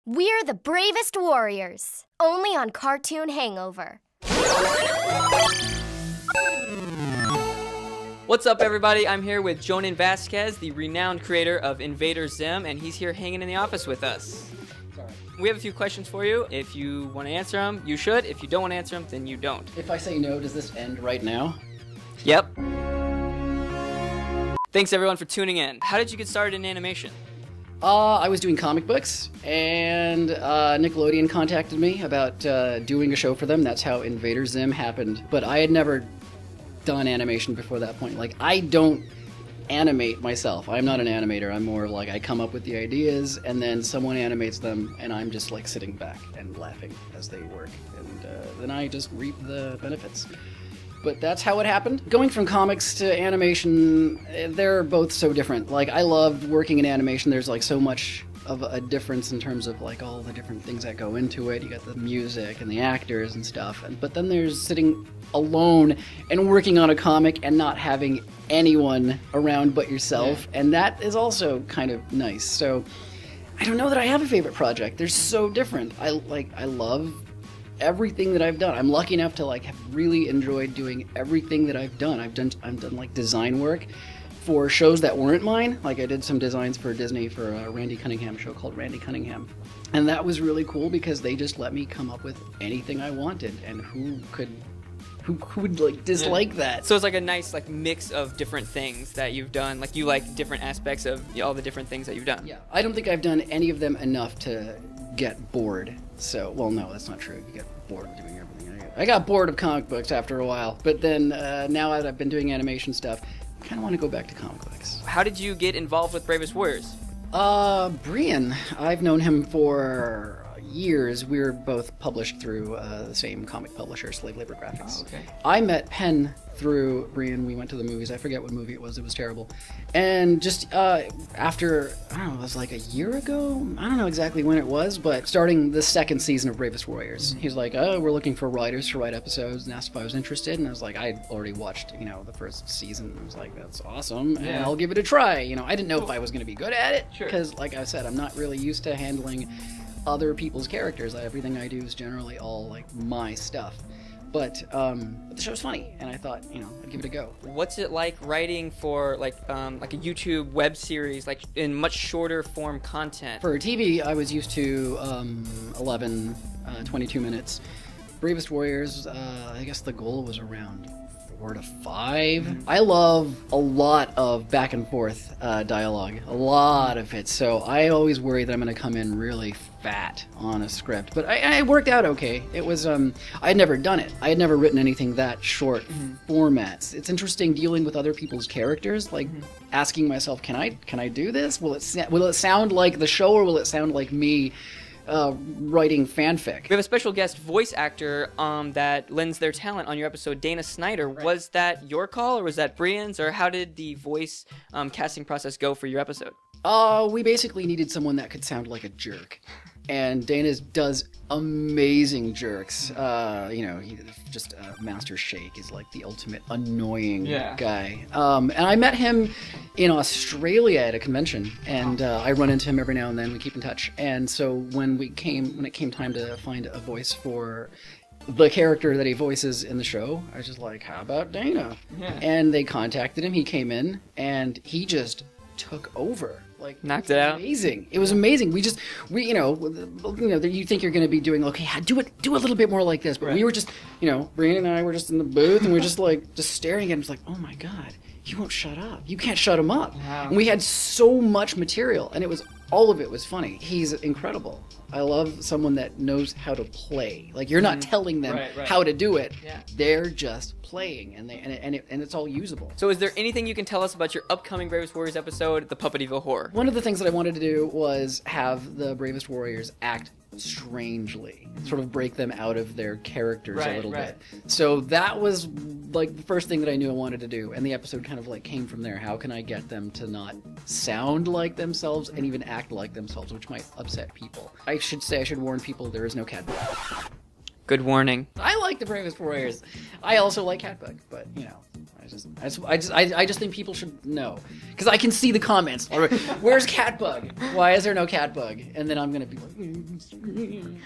We're the Bravest Warriors, only on Cartoon Hangover. What's up, everybody? I'm here with Jhonen Vasquez, the renowned creator of Invader Zim, and he's here hanging in the office with us. Sorry. We have a few questions for you. If you want to answer them, you should. If you don't want to answer them, then you don't. If I say no, does this end right now? Yep. Thanks, everyone, for tuning in. How did you get started in animation? I was doing comic books, and Nickelodeon contacted me about doing a show for them. That's how Invader Zim happened. But I had never done animation before that point. Like, I don't animate myself. I'm not an animator. I'm more like I come up with the ideas, and then someone animates them, and I'm just like sitting back and laughing as they work. And then I just reap the benefits. But that's how it happened. Going from comics to animation, they're both so different. Like, I loved working in animation. There's like so much of a difference in terms of like all the different things that go into it. You got the music and the actors and stuff. But then there's sitting alone and working on a comic and not having anyone around but yourself. Yeah. And that is also kind of nice. So I don't know that I have a favorite project. They're so different. I love everything that I've done. I'm lucky enough to like have really enjoyed doing everything that I've done. I've done like design work for shows that weren't mine. Like I did some designs for Disney for a Randy Cunningham show called Randy Cunningham. And that was really cool because they just let me come up with anything I wanted, and who would like dislike that? So it's like a nice like mix of different things that you've done. Like you like different aspects of all the different things that you've done. Yeah, I don't think I've done any of them enough to get bored. So, well, no, that's not true. You get bored of doing everything. I got bored of comic books after a while, but then now that I've been doing animation stuff, I kind of want to go back to comic books. How did you get involved with Bravest Warriors? Brian. I've known him for years. We were both published through the same comic publisher, Slave Labor Graphics. Oh, okay. I met Penn through Brian. We went to the movies. I forget what movie it was. It was terrible. And just after, I don't know, it was like a year ago? I don't know exactly when it was, but starting the second season of Bravest Warriors. He's like, oh, we're looking for writers to write episodes, and asked if I was interested. And I was like, I had already watched, the first season. I was like, that's awesome, and I'll give it a try. I didn't know if I was going to be good at it, because like I said, I'm not really used to handling other people's characters. Everything I do is generally all like my stuff. But the show's funny, and I thought, I'd give it a go. What's it like writing for like a YouTube web series, like in much shorter form content? For TV, I was used to 11, 22 minutes. Bravest Warriors, I guess the goal was around 4 to 5. Mm-hmm. I love a lot of back and forth dialogue, a lot of it. So I always worry that I'm going to come in really fat on a script, but I worked out okay. It was I had never done it. I had never written anything that short formats. It's interesting dealing with other people's characters, like asking myself, can I do this? Will it sound like the show, or will it sound like me writing fanfic? We have a special guest voice actor that lends their talent on your episode, Dana Snyder. Right. Was that your call, or was that Brian's, or how did the voice casting process go for your episode? We basically needed someone that could sound like a jerk. And Dana does amazing jerks. He just Master Shake is like the ultimate annoying guy. And I met him in Australia at a convention, and I run into him every now and then. We keep in touch. And so when it came time to find a voice for the character that he voices in the show, I was just like, how about Dana? Yeah. And they contacted him. He came in, and he just took over. Like, knocked it out. Amazing. It was amazing. We you think you're going to be doing, okay, do a little bit more like this, but we were just, Brian and I were just in the booth, and we're just staring at him. It's like, oh my God, you won't shut up. You can't shut him up. Wow. And we had so much material, and all of it was funny. He's incredible. I love someone that knows how to play. Like, you're not telling them how to do it. Yeah. They're just playing, and it's all usable. So is there anything you can tell us about your upcoming Bravest Warriors episode, the Puppetyville Horror? One of the things that I wanted to do was have the Bravest Warriors act strangely, sort of break them out of their characters a little bit. So that was like the first thing that I knew I wanted to do, and the episode kind of like came from there. How can I get them to not sound like themselves and even act like themselves, which might upset people? I should warn people, there is no cat book. Good warning. I like the Bravest Warriors. I also like Catbook, but I just think people should know, because I can see the comments. Where's Catbug? Why is there no Catbug? And then I'm gonna be like, you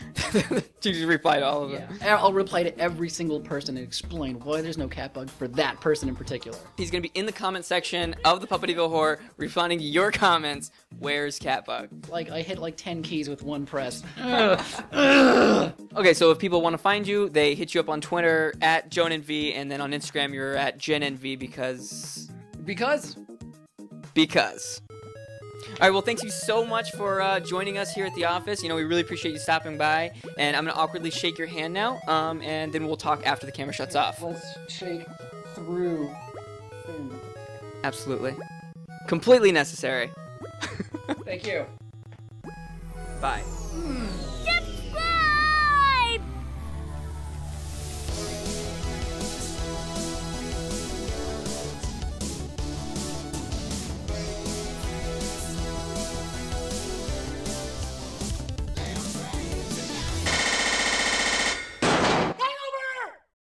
just reply to all of them. Yeah. I'll reply to every single person and explain why there's no Catbug for that person in particular. He's gonna be in the comment section of the Puppetyville Horror, responding to your comments. Where's Catbug? Like I hit like 10 keys with one press. Okay, so if people want to find you, they hit you up on Twitter at JhonenV, and then on Instagram you're at JenNV because. All right, well, thank you so much for joining us here at the office. You know, we really appreciate you stopping by, and I'm gonna awkwardly shake your hand now, and then we'll talk after the camera shuts off. Let's shake through. Absolutely. Completely necessary. Thank you. Bye.